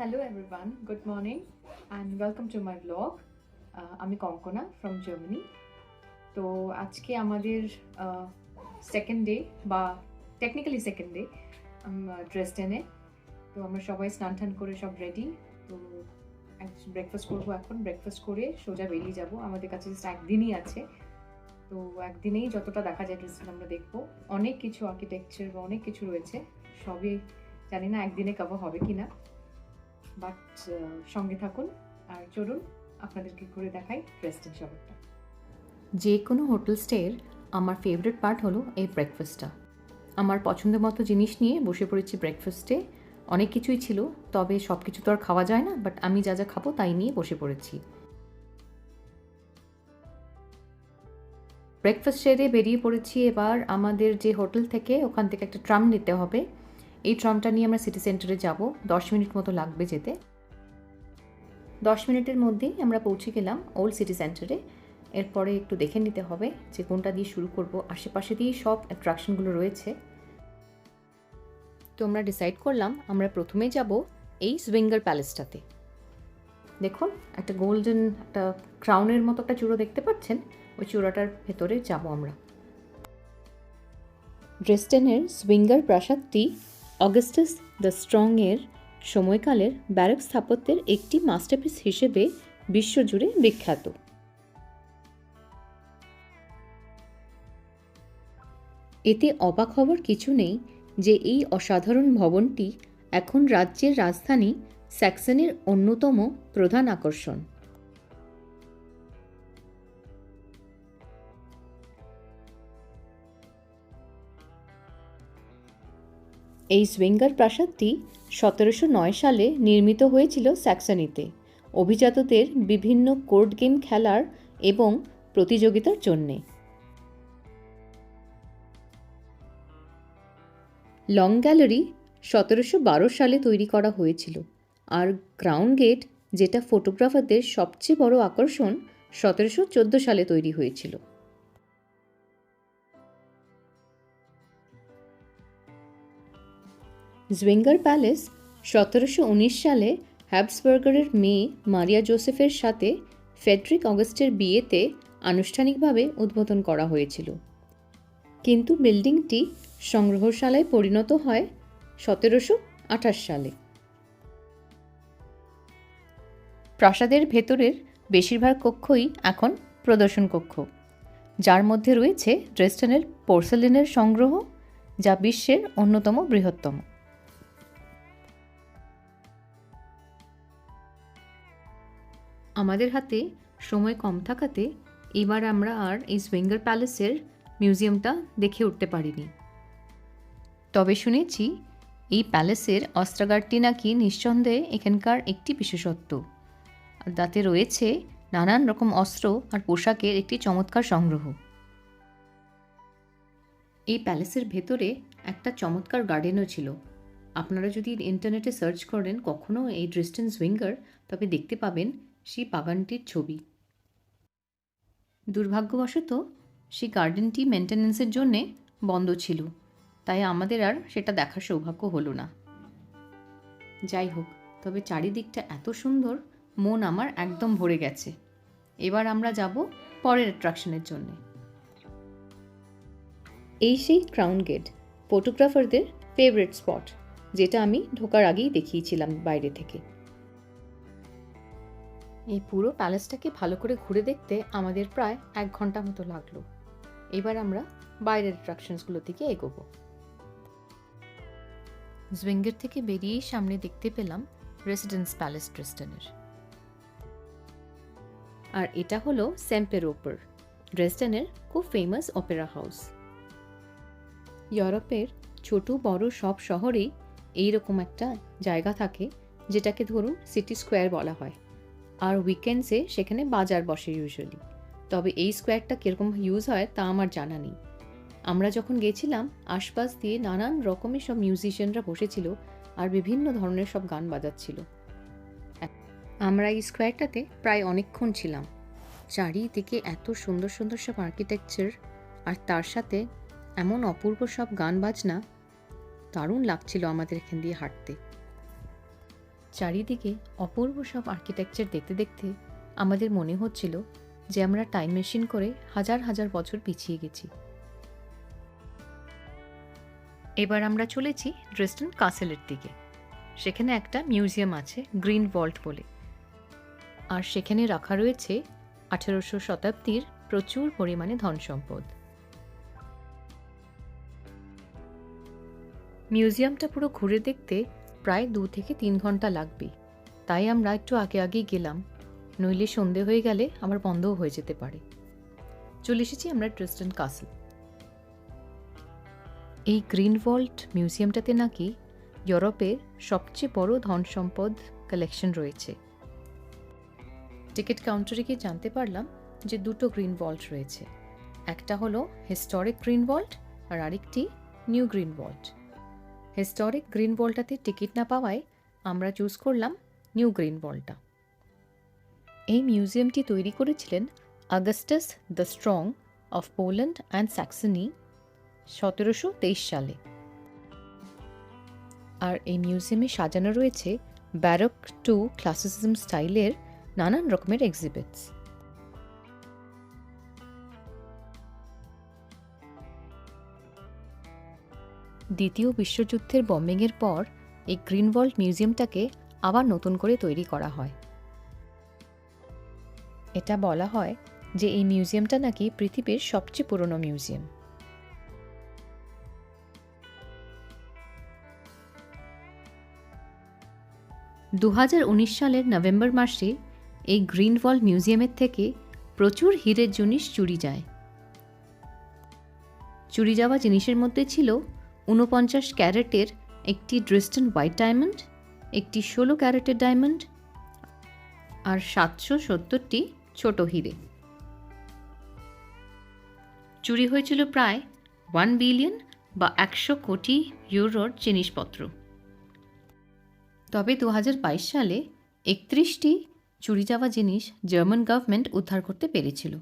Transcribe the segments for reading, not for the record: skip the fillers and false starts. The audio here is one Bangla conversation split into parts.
Hello everyone, good morning and welcome to my vlog. আমি কঙ্কনা from Germany. তো আজকে আমাদের সেকেন্ড ডে বা টেকনিক্যালি সেকেন্ড ডে ড্রেসডেনে। তো আমরা সবাই স্নান টান করে সব রেডি। তো ব্রেকফাস্ট করবো, এখন ব্রেকফাস্ট করে সোজা বেরিয়ে যাব। আমাদের কাছে জাস্ট একদিনই আছে, তো একদিনেই যতটা দেখা যায় ড্রেসডেন আমরা দেখবো। অনেক কিছু আর্কিটেকচার বা অনেক কিছু রয়েছে, সবই জানি না একদিনে কভার হবে কিনা, বাট সঙ্গে থাকুন আর চলুন আপনাদেরকে ঘুরে দেখাই ড্রেসডেন শহরটা। যে কোনো হোটেল স্টের আমার ফেভারিট পার্ট হলো এই ব্রেকফাস্টটা। আমার পছন্দের মতো জিনিস নিয়ে বসে পড়েছি ব্রেকফাস্টে। অনেক কিছুই ছিল, তবে সব কিছু তো আর খাওয়া যায় না, বাট আমি যা যা খাবো তাই নিয়ে বসে পড়েছি। ব্রেকফাস্ট সেরে বেরিয়ে পড়েছি। এবার আমাদের যে হোটেল থেকে, ওখান থেকে একটা ট্রাম নিতে হবে। এই ট্রামটা নিয়ে আমরা সিটি সেন্টারে যাব। 10 মিনিট মতো লাগবে যেতে। 10 মিনিটের মধ্যেই আমরা পৌঁছে গেলাম ওল্ড সিটি সেন্টারে। এরপরে একটু দেখে নিতে হবে যে কোনটা দিয়ে শুরু করব। আশেপাশে দিয়েই সব অ্যাট্রাকশনগুলো রয়েছে। তো আমরা ডিসাইড করলাম আমরা প্রথমেই যাব এই সুইঙ্গার প্যালেসটাতে। দেখুন, একটা গোল্ডেন একটা ক্রাউনের মতো একটা চূড়ো দেখতে পাচ্ছেন, ওই চূড়াটার ভেতরে যাব আমরা। ড্রেসডেনের সুইঙ্গার প্রাসাদটি অগাস্টাস দ্য স্ট্রং এর সময়কালের ব্যারক স্থাপত্যের একটি মাস্টারপিস হিসেবে বিশ্বজুড়ে বিখ্যাত। এতে অবাক হবার কিছু নেই যে এই অসাধারণ ভবনটি এখন রাজ্যের রাজধানী স্যাক্সনির অন্যতম প্রধান আকর্ষণ। এই সুইঙ্গার প্রাসাদটি 1709 সালে নির্মিত হয়েছিল স্যাক্সনিতে অভিজাতদের বিভিন্ন কোর্ট গেম খেলার এবং প্রতিযোগিতার জন্যে। লং গ্যালারি 1712 সালে তৈরি করা হয়েছিল, আর ক্রাউন গেট, যেটা ফটোগ্রাফারদের সবচেয়ে বড় আকর্ষণ, 1714 সালে তৈরি হয়েছিল। জুইঙ্গার প্যালেস 1719 সালে হ্যাবসবার্গারের মেয়ে মারিয়া জোসেফের সাথে ফ্রেডরিক অগাস্টের বিয়েতে আনুষ্ঠানিকভাবে উদ্বোধন করা হয়েছিল, কিন্তু বিল্ডিংটি সংগ্রহশালায় পরিণত হয় 1728 সালে। প্রাসাদের ভেতরের বেশিরভাগ কক্ষই এখন প্রদর্শন কক্ষ, যার মধ্যে রয়েছে ড্রেসডেনের পোর্সেলিনের সংগ্রহ, যা বিশ্বের অন্যতম বৃহত্তম। আমাদের হাতে সময় কম থাকাতে এবার আমরা আর এই সুইঙ্গার প্যালেসের মিউজিয়ামটা দেখে উঠতে পারিনি। তবে শুনেছি এই প্যালেসের অস্ত্রাগারটি নাকি নিঃসন্দেহে এখানকার একটি বিশেষত্ব, আর তাতে রয়েছে নানান রকম অস্ত্র আর পোশাকের একটি চমৎকার সংগ্রহ। এই প্যালেসের ভেতরে একটা চমৎকার গার্ডেনও ছিল। আপনারা যদি ইন্টারনেটে সার্চ করেন কখনো এই ড্রেসডেন সুইঙ্গার, তবে দেখতে পাবেন সেই বাগানটির ছবি। দুর্ভাগ্যবশত সেই গার্ডেনটি মেনটেন্যান্সের জন্যে বন্ধ ছিল, তাই আমাদের আর সেটা দেখার সৌভাগ্য হলো না। যাই হোক, তবে চারিদিকটা এত সুন্দর, মন আমার একদম ভরে গেছে। এবার আমরা যাব পরের অ্যাট্রাকশনের জন্য। এই সেই ক্রাউন গেট, ফটোগ্রাফারদের ফেভারিট স্পট, যেটা আমি ঢোকার আগেই দেখিয়েছিলাম বাইরে থেকে। এই পুরো প্যালেসটাকে ভালো করে ঘুরে দেখতে আমাদের প্রায় 1 ঘন্টা মতো লাগলো। এবার আমরা বাইরের অ্যাট্রাকশনসগুলোর দিকে এগোবো। জুইঙ্গার থেকে বেরিয়েই সামনে দেখতে পেলাম রেসিডেন্স প্যালেস ড্রেসডেনের। আর এটা হলো সেম্পেরোপার, ড্রেসডেনের খুব ফেমাস অপেরা হাউস। ইউরোপের ছোট বড় সব শহরেই এইরকম একটা জায়গা থাকে, যেটাকে ধরুন সিটি স্কোয়ার বলা হয়, আর উইকেন্ডসে সেখানে বাজার বসে ইউজুয়ালি। তবে এই স্কোয়ারটা কীরকম ইউজ হয় তা আমার জানা নেই। আমরা যখন গেছিলাম, আশপাশ দিয়ে নানান রকমের সব মিউজিশিয়ানরা বসেছিল আর বিভিন্ন ধরনের সব গান বাজাচ্ছিল। আমরা এই স্কোয়ারটাতে প্রায় অনেকক্ষণ ছিলাম। চারিদিকে এত সুন্দর সুন্দর সব আর্কিটেকচার, আর তার সাথে এমন অপূর্ব সব গান বাজনা, দারুণ লাগছিল আমাদের এখান দিয়ে হাঁটতে। চারিদিকে অপূর্ব সব আর্কিটেকচার দেখতে দেখতে আমাদের মনে হচ্ছিল যে আমরা টাইম মেশিন করে হাজার হাজার বছর পিছিয়ে গেছি। এবার আমরা চলেছি ড্রেসডেন কাসেলের দিকে। সেখানে একটা মিউজিয়াম আছে গ্রিন ভল্ট বলে, আর সেখানে রাখা রয়েছে 1800 শতাব্দীর প্রচুর পরিমাণে ধন সম্পদ। মিউজিয়ামটা পুরো ঘুরে দেখতে প্রায় 2 থেকে 3 ঘন্টা লাগবে, তাই আমরা একটু আগে আগেই গেলাম, নইলে সন্ধে হয়ে গেলে আবার বন্ধও হয়ে যেতে পারে। চলে এসেছি আমরা ড্রেসডেন কাসেল। এই গ্রিন ভল্ট মিউজিয়ামটাতে নাকি ইউরোপের সবচেয়ে বড় ধন সম্পদ কালেকশন রয়েছে। টিকিট কাউন্টারে গিয়ে জানতে পারলাম যে 2টো গ্রিন ভল্ট রয়েছে, একটা হলো হিস্টোরিক গ্রিন ভল্ট আর আরেকটি new green vault. Historic green ভল্টটাতে টিকিট না পাওয়ায় আমরা চুজ করলাম নিউ গ্রিন ভল্টটা। এই মিউজিয়ামটি তৈরি করেছিলেন Augustus the strong of Poland and Saxony 1723 সালে। আর এই মিউজিয়ামে সাজানো রয়েছে ব্যারক টু ক্লাসিসিজম স্টাইলের নানান রকমের এক্সিবিটস। দ্বিতীয় বিশ্বযুদ্ধের বম্বিংয়ের পর এই গ্রিন ভল্ট মিউজিয়ামটাকে আবার নতুন করে তৈরি করা হয়। এটা বলা হয় যে এই মিউজিয়ামটা নাকি পৃথিবীর সবচেয়ে পুরনো মিউজিয়াম। দু সালের নভেম্বর মাসে এই গ্রিন ভল্ট মিউজিয়ামের থেকে প্রচুর হীরের জিনিস চুরি যায়। চুরি যাওয়া জিনিসের মধ্যে ছিল 49 ক্যারেটের একটি ড্রেসডেন হোয়াইট ডায়মন্ড, একটি 16 ক্যারেটের ডায়মন্ড আর 770টি ছোট হিরে। চুরি হয়েছিল প্রায় 1 বিলিয়ন বা 100 কোটি ইউরোর জিনিসপত্র। তবে 2022 সালে 31টি চুরি যাওয়া জিনিস জার্মান গভর্নমেন্ট উদ্ধার করতে পেরেছিল।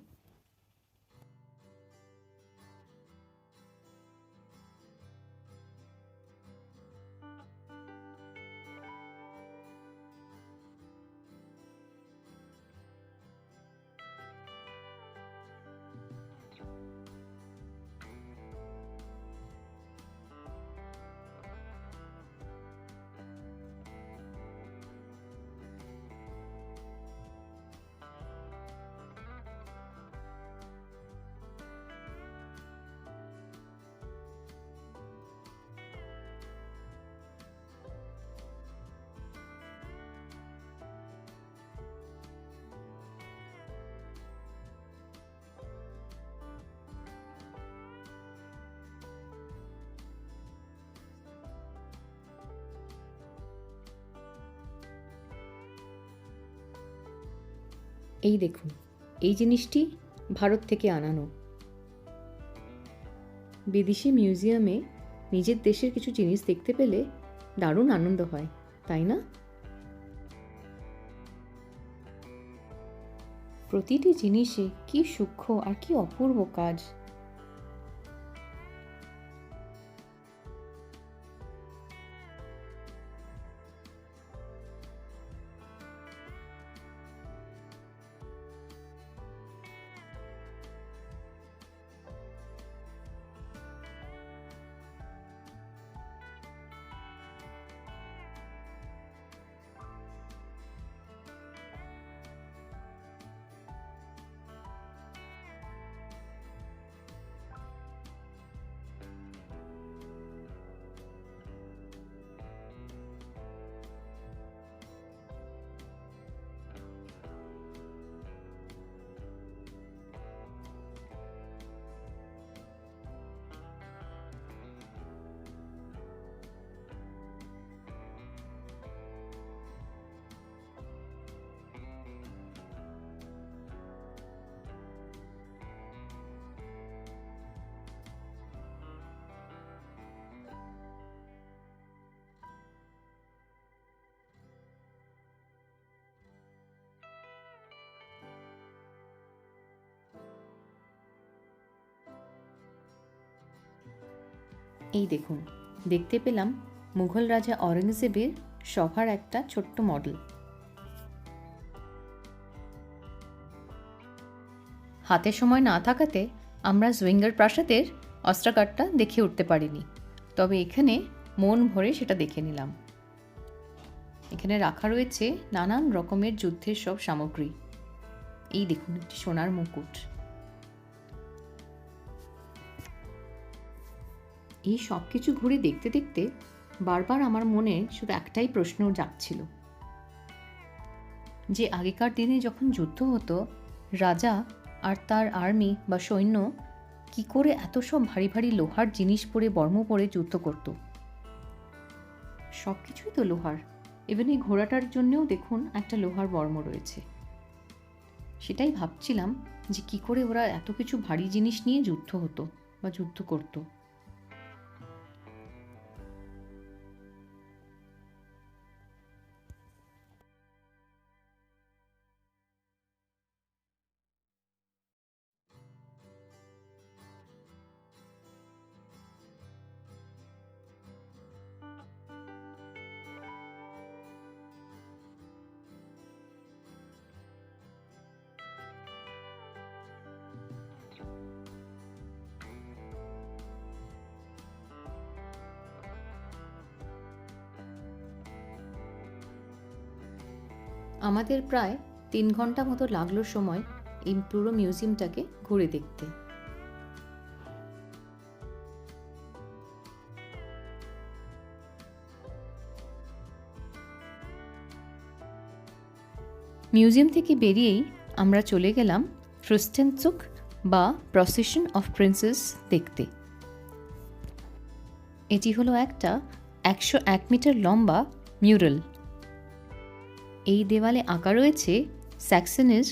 এই দেখুন, এই জিনিসটি ভারত থেকে আনানো। বিদেশি মিউজিয়ামে নিজের দেশের কিছু জিনিস দেখতে পেলে দারুণ আনন্দ হয়, তাই না? প্রতিটি জিনিসে কি সূক্ষ্ম আর কি অপূর্ব কাজ। এই দেখুন, দেখতে পেলাম মুঘল রাজা ঔরঙ্গজেবের সভার একটা ছোট্ট মডেল। হাতে সময় না থাকাতে আমরা জুইঙ্গার প্রাসাদের অস্ত্রাগারটা দেখে উঠতে পারিনি, তবে এখানে মন ভরে সেটা দেখে নিলাম। এখানে রাখা রয়েছে নানান রকমের যুদ্ধের সব সামগ্রী। এই দেখুন, একটি সোনার মুকুট। এই সব কিছু ঘুরে দেখতে দেখতে বারবার আমার মনে শুধু একটাই প্রশ্ন জাগছিল, যে আগেকার দিনে যখন যুদ্ধ হতো, রাজা আর তার আর্মি বা সৈন্য কি করে এত সব ভারী ভারী লোহার জিনিস পরে বর্ম পরে যুদ্ধ করত। সব কিছুই তো লোহার। ইভেন এই ঘোড়াটার জন্যও দেখুন একটা লোহার বর্ম রয়েছে। সেটাই ভাবছিলাম যে কি করে ওরা এত কিছু ভারী জিনিস নিয়ে যুদ্ধ হতো বা যুদ্ধ করত। আমাদের প্রায় 3 ঘন্টা মতো লাগলো সময় এই পুরো মিউজিয়ামটাকে ঘুরে দেখতে। মিউজিয়াম থেকে বেরিয়েই আমরা চলে গেলাম ফ্রুস্টেনজুক বা প্রসেশন অফ প্রিন্সেস দেখতে। এটি হলো একটা 101 মিটার লম্বা মিউরাল। এই দেওয়ালে আঁকা রয়েছে স্যাক্সনিজ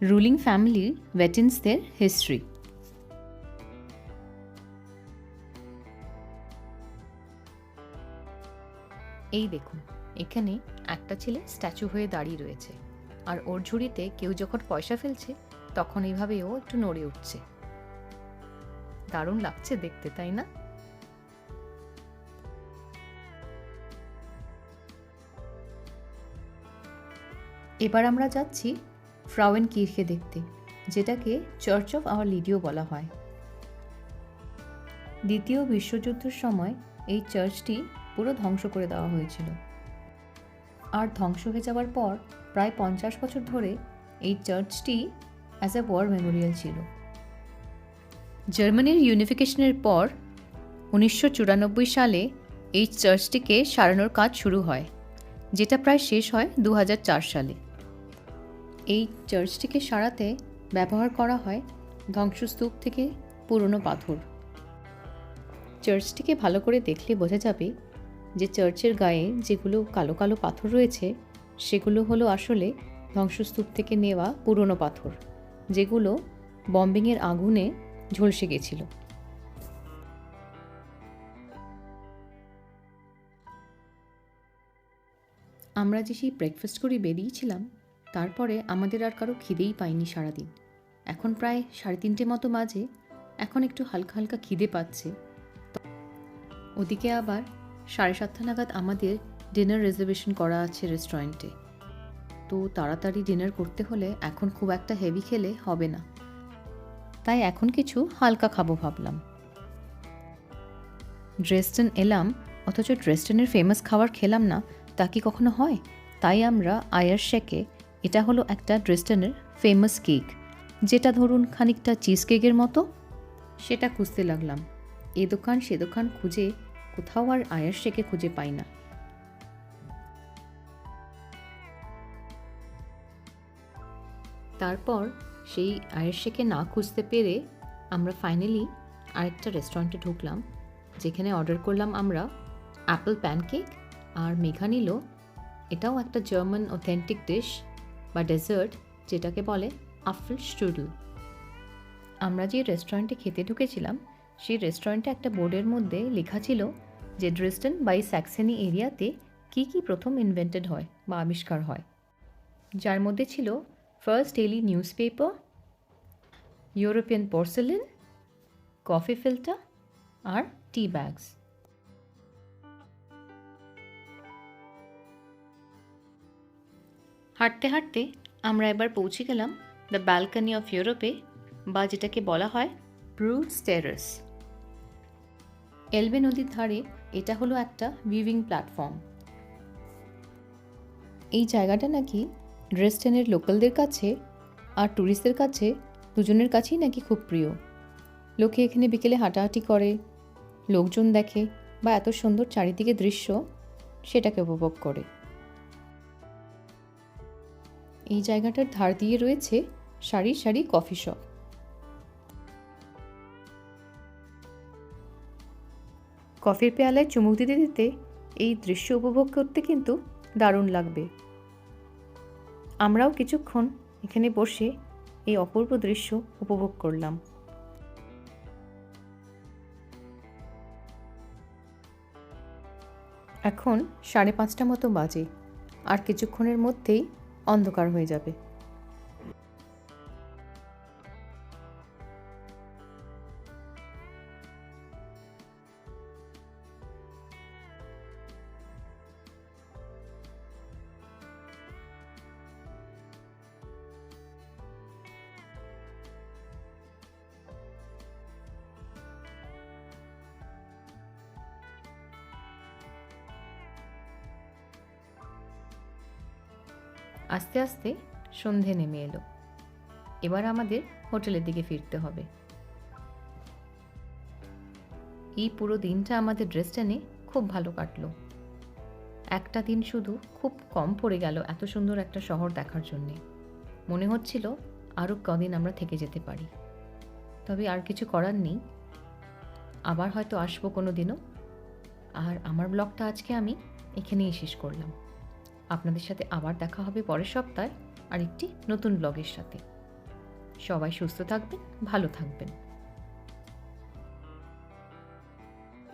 রুলিং ফ্যামিলির ভেটেন্সদের হিস্ট্রি। এই দেখুন, এখানে একটা ছেলে স্ট্যাচু হয়ে দাঁড়িয়ে রয়েছে, আর ওর ঝুড়িতে কেউ যখন পয়সা ফেলছে তখন এইভাবে ও একটু নড়ে উঠছে। দারুণ লাগছে দেখতে, তাই না? এবার আমরা যাচ্ছি ফ্রাউয়েন কির্কে দেখতে, যেটাকে চার্চ অফ আওয়ার লিডিও বলা হয়। দ্বিতীয় বিশ্বযুদ্ধের সময় এই চার্চটি পুরো ধ্বংস করে দেওয়া হয়েছিল, আর ধ্বংস হয়ে যাওয়ার পর প্রায় 50 বছর ধরে এই চার্চটি অ্যাজ এ ওয়ার মেমোরিয়াল ছিল। জার্মানির ইউনিফিকেশনের পর 1994 সালে এই চার্চটিকে সারানোর কাজ শুরু হয়, যেটা প্রায় শেষ হয় 2004 সালে। এই চার্চটিকে সারাতে ব্যবহার করা হয় ধ্বংসস্তূপ থেকে পুরনো পাথর। চার্চটিকে ভালো করে দেখলে বোঝা যাবে যে চার্চের গায়ে যেগুলো কালো কালো পাথর রয়েছে সেগুলো হলো আসলে ধ্বংসস্তূপ থেকে নেওয়া পুরনো পাথর, যেগুলো বম্বিংয়ের আগুনে ঝলসে গেছিল। আমরা যে সেই ব্রেকফাস্ট করে বেরিয়েছিলাম, তারপরে আমাদের আর কারো খিদেই পায়নি সারাদিন। এখন প্রায় 3:30 মতো বাজে। এখন একটু হালকা হালকা খিদে পাচ্ছে। ওদিকে আবার 7:30 নাগাদ আমাদের ডিনার রিজার্ভেশন করা আছে রেস্টুরেন্টে। তো তাড়াতাড়ি ডিনার করতে হলে এখন খুব একটা হেভি খেলে হবে না, তাই এখন কিছু হালকা খাবো ভাবলাম। ড্রেসডেন এলাম, অথচ ড্রেসডেনের ফেমাস খাবার খেলাম না, তা কি কখনো হয়? তাই আমরা আয়ারশেকে, এটা হলো একটা ড্রেসডেনের ফেমাস কেক, যেটা ধরুন খানিকটা চিজ কেকের মতো, সেটা খুঁজতে লাগলাম। এ দোকান সে দোকান খুঁজে কোথাও আর আয়ারশেকে খুঁজে পাই না। তারপর সেই আয়ারশেকে না খুঁজতে পেরে আমরা ফাইনালি আরেকটা রেস্টুরেন্টে ঢুকলাম, যেখানে অর্ডার করলাম আমরা অ্যাপল প্যানকেক, আর মেঘা নিল, এটাও একটা জার্মান অথেন্টিক ডিশ বা ডেজার্ট, যেটাকে বলে আফেল স্ট্রুডেল। আমরা যে রেস্টুরেন্টে খেতে ঢুকেছিলাম সেই রেস্টুরেন্টে একটা বোর্ডের মধ্যে লেখা ছিল যে ড্রেসডেন বাই স্যাক্সনি এরিয়াতে কী কী প্রথম ইনভেন্টেড হয় বা আবিষ্কার হয়, যার মধ্যে ছিল first daily newspaper, European porcelain, coffee filter আর টি ব্যাগস। হাঁটতে হাঁটতে আমরা এবার পৌঁছে গেলাম দ্য ব্যালকনি অফ ইউরোপে, বা যেটাকে বলা হয় ব্রুস টেরেস। এলবে নদীর ধারে এটা হলো একটা ভিউইং প্ল্যাটফর্ম। এই জায়গাটা নাকি ড্রেসডেনের লোকালদের কাছে আর ট্যুরিস্টদের কাছে দুজনের কাছেই নাকি খুব প্রিয়। লোকে এখানে বিকেলে হাঁটাহাঁটি করে, লোকজন দেখে, বা এত সুন্দর চারিদিকে দৃশ্য সেটাকে উপভোগ করে। এই জায়গাটার ধার দিয়ে রয়েছে সারি সারি কফি শপ। কফির পেয়ালায় চুমুক দিতে দিতে এই দৃশ্য উপভোগ করতে কিন্তু দারুণ লাগবে। আমরাও কিছুক্ষণ এখানে বসে এই অপূর্ব দৃশ্য উপভোগ করলাম। এখন 5:30 মতো বাজে, আর কিছুক্ষণের মধ্যেই অন্ধকার হয়ে যাবে। আস্তে আস্তে সন্ধে নেমে এলো। এবার আমাদের হোটেলের দিকে ফিরতে হবে। এই পুরো দিনটা আমাদের ড্রেসডেনে খুব ভালো কাটলো। একটা দিন শুধু খুব কম পড়ে গেল এত সুন্দর একটা শহর দেখার জন্যে। মনে হচ্ছিল আরও কদিন আমরা থেকে যেতে পারি, তবে আর কিছু করার নেই। আবার হয়তো আসবো কোনো দিনও। আর আমার ব্লগটা আজকে আমি এখানেই শেষ করলাম। আপনাদের সাথে আবার দেখা হবে পরের সপ্তাহে আরেকটি নতুন ব্লগের সাথে। সবাই সুস্থ থাকবেন, ভালো থাকবেন।